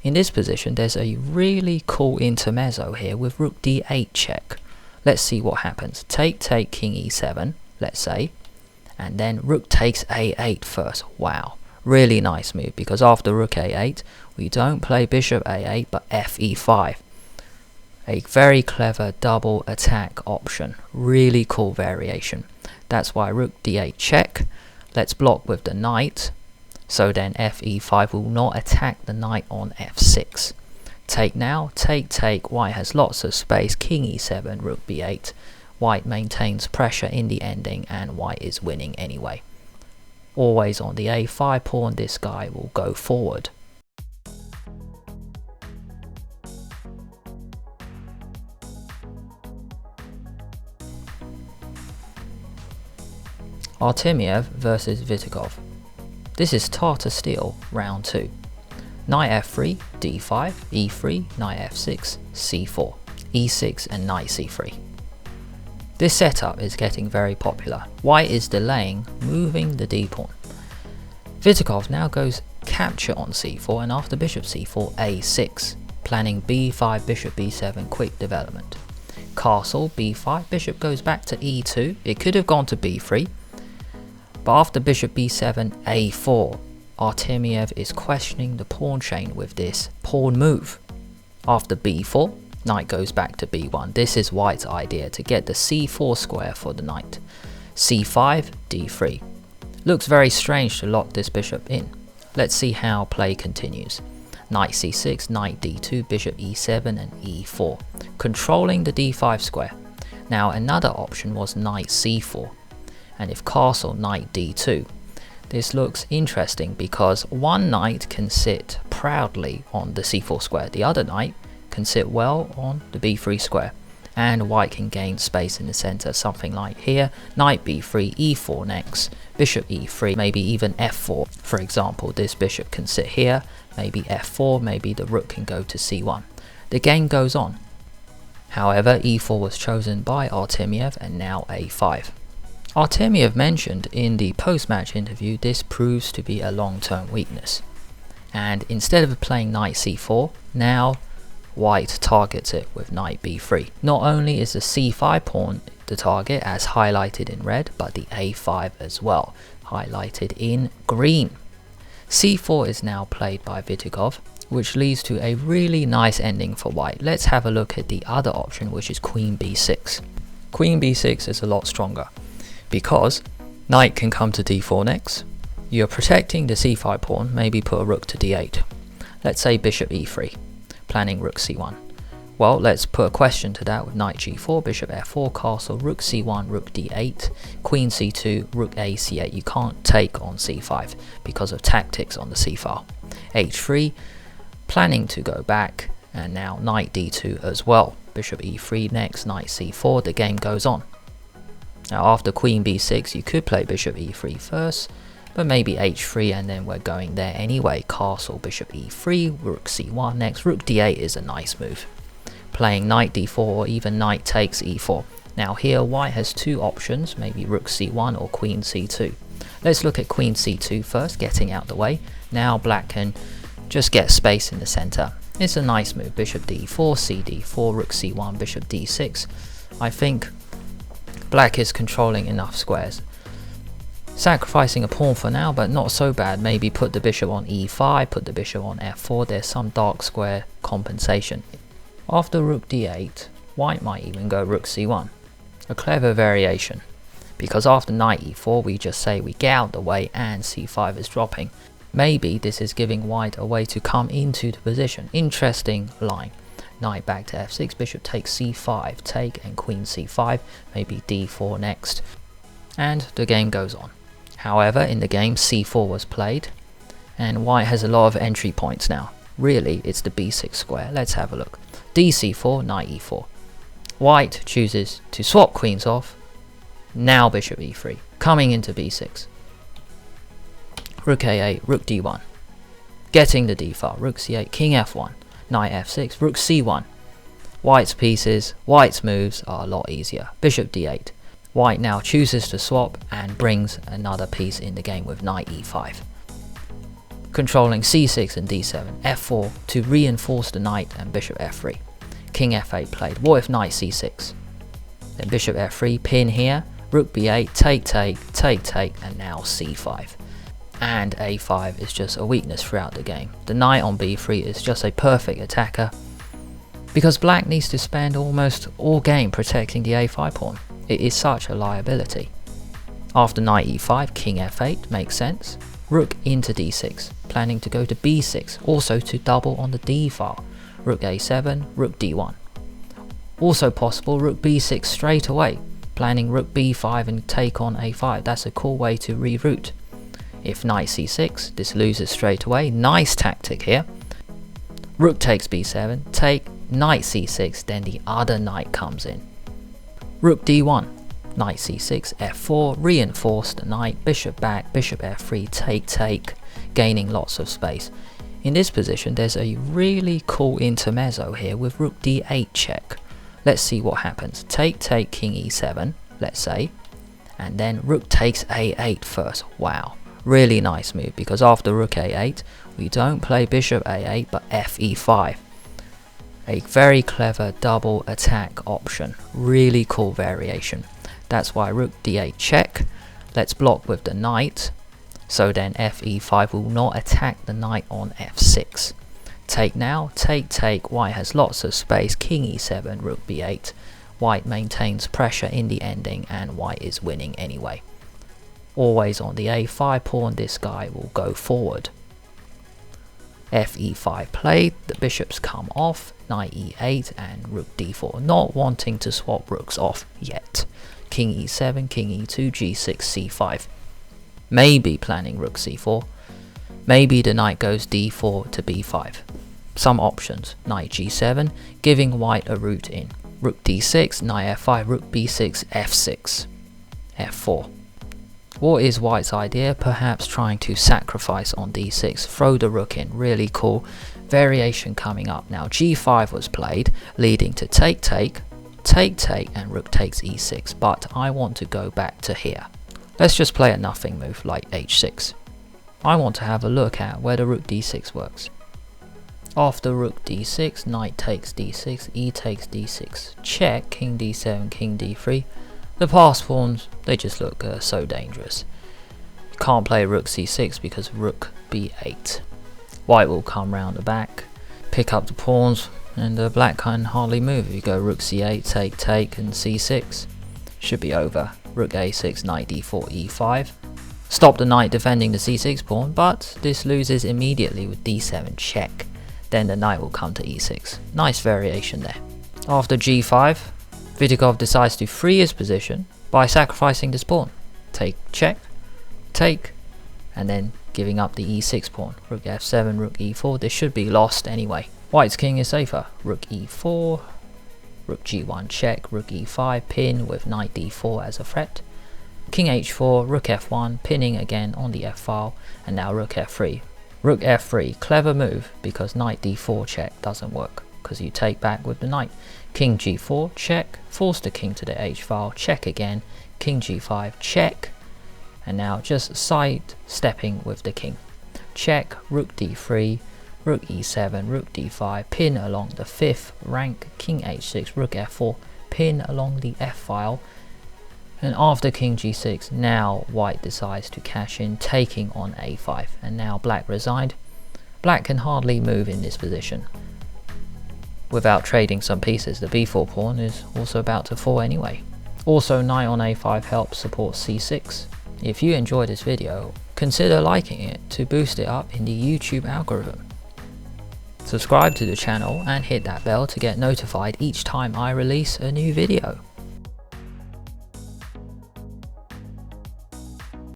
In this position, there's a really cool intermezzo here with rook d8 check. Let's see what happens. Take, king e7, let's say, and then rook takes a8 first. Wow, really nice move, because after rook a8, we don't play bishop a8, but fe5. A very clever double attack option. Really cool variation. That's why rook d8 check. Let's block with the knight. So then fe5 will not attack the knight on f6. Take now, take, white has lots of space, king e7, rook b8. White maintains pressure in the ending and white is winning anyway. Always on the a5 pawn, this guy will go forward. Artemiev versus Vitiugov. This is Tata steel, round 2. Knight f3, d5, e3, knight f6, c4, e6 and knight c3. This setup is getting very popular. White is delaying, moving the d-pawn. Vitiugov now goes capture on c4 and after bishop c4, a6, planning b5, bishop b7, quick development. Castle, b5, bishop goes back to e2, it could have gone to b3, but after bishop b7, a4, Artemiev is questioning the pawn chain with this pawn move. After b4, knight goes back to b1. This is white's idea to get the c4 square for the knight. c5, d3. Looks very strange to lock this bishop in. Let's see how play continues. Knight c6, knight d2, bishop e7 and e4, controlling the d5 square. Now another option was knight c4. And if castle, knight d2. This looks interesting because one knight can sit proudly on the c4 square, the other knight can sit well on the b3 square, and white can gain space in the center, something like here, knight b3, e4 next, bishop e3, maybe even f4. For example, this bishop can sit here, maybe f4, maybe the rook can go to c1. The game goes on. However, e4 was chosen by Artemiev and now a5. Artemiev mentioned in the post-match interview this proves to be a long-term weakness. And instead of playing knight c4, now white targets it with knight b3. Not only is the c5 pawn the target as highlighted in red, but the a5 as well, highlighted in green. c4 is now played by Vitiugov, which leads to a really nice ending for white. Let's have a look at the other option, which is queen b6. Queen b6 is a lot stronger, because knight can come to d4 next. You're protecting the c5 pawn, maybe put a rook to d8. Let's say bishop e3, planning rook c1. Well, let's put a question to that with knight g4, bishop f4, castle, rook c1, rook d8, queen c2, rook a c8. You can't take on c5 because of tactics on the c file. h3, planning to go back, and now knight d2 as well. Bishop e3 next, knight c4, the game goes on. Now after queen b6 you could play bishop e3 first, but maybe h3 and then we're going there anyway. Castle, bishop e3, rook c1 next, rook d8 is a nice move. Playing knight d4 or even knight takes e4. Now here white has two options, maybe rook c1 or queen c2. Let's look at queen c2 first, getting out the way. Now black can just get space in the center. It's a nice move, bishop d4, cd4, rook c1, bishop d6. I think black is controlling enough squares. Sacrificing a pawn for now, but not so bad. Maybe put the bishop on e5, put the bishop on f4, there's some dark square compensation. After rook d8, white might even go rook c1. A clever variation, because after knight e4 we just say we get out the way and c5 is dropping. Maybe this is giving white a way to come into the position. Interesting line. Knight back to f6, bishop takes c5, take, and queen c5, maybe d4 next, and the game goes on. However, in the game c4 was played, and white has a lot of entry points now. Really, it's the b6 square. Let's have a look. dc4, knight e4. White chooses to swap queens off, now bishop e3, coming into b6. Rook a8, rook d1, getting the d file, rook c8, king f1, knight f6, rook c1. White's pieces, white's moves are a lot easier. Bishop d8. White now chooses to swap and brings another piece in the game with knight e5. controlling c6 and d7, f4 to reinforce the knight, and bishop f3. King f8 played. What if knight c6? Then bishop f3, pin here, rook b8, take, and now c5. And a5 is just a weakness throughout the game. The knight on b3 is just a perfect attacker, because black needs to spend almost all game protecting the a5 pawn. It is such a liability. After knight e5, king f8 makes sense. Rook into d6, planning to go to b6, also to double on the d file. Rook a7, rook d1. Also possible rook b6 straight away, planning rook b5 and take on a5. That's a cool way to reroute. If knight c6, this loses straight away. Nice tactic here. Rook takes b7, take, knight c6, then the other knight comes in. Rook d1, knight c6, f4, reinforce the knight, bishop back, bishop f3, take, gaining lots of space. In this position, there's a really cool intermezzo here with rook d8 check. Let's see what happens. Take, king e7, let's say, and then rook takes a8 first. Wow, really nice move, because after rook a8, we don't play bishop a8 but fe5. A very clever double attack option, really cool variation. That's why rook d8 check. Let's block with the knight, so then fe5 will not attack the knight on f6. Take now, take, white has lots of space, king e7, rook b8. White maintains pressure in the ending and white is winning anyway. Always on the a5 pawn, this guy will go forward. fe5 played, the bishops come off, knight e8 and rook d4, not wanting to swap rooks off yet. King e7, king e2, g6, c5. Maybe planning rook c4, maybe the knight goes d4 to b5. Some options, knight g7, giving white a route in. Rook d6, knight f5, rook b6, f6, f4. What is white's idea? Perhaps trying to sacrifice on d6, throw the rook in, really cool. Variation coming up now. g5 was played, leading to take, and rook takes e6, but I want to go back to here. Let's just play a nothing move like h6. I want to have a look at where the rook d6 works. After rook d6, knight takes d6, e takes d6, check, king d7, king d3. The passed pawns, they just look so dangerous. You can't play rook c6 because rook b8. White will come round the back, pick up the pawns, and black can hardly move. If you go rook c8, take, and c6, should be over. Rook a6, knight d4, e5. Stop the knight defending the c6 pawn, but this loses immediately with d7 check. Then the knight will come to e6. Nice variation there. After g5, Vitiugov decides to free his position by sacrificing this pawn. Check, take, and then giving up the e6 pawn. Rook f7, rook e4, this should be lost anyway. White's king is safer. Rook e4, rook g1 check, rook e5, pin with knight d4 as a threat. King h4, rook f1, pinning again on the f file, and now rook f3. Rook f3, clever move, because knight d4 check doesn't work, because you take back with the knight. King g4, check, force the king to the h file, check again, king g5, check, and now just side stepping with the king. Check, rook d3, rook e7, rook d5, pin along the 5th rank, king h6, rook f4, pin along the f file, and after king g6, now white decides to cash in, taking on a5, and now black resigned. Black can hardly move in this position. Without trading some pieces, the b4 pawn is also about to fall anyway. Also, knight on a5 helps support c6. If you enjoyed this video, consider liking it to boost it up in the YouTube algorithm. Subscribe to the channel and hit that bell to get notified each time I release a new video.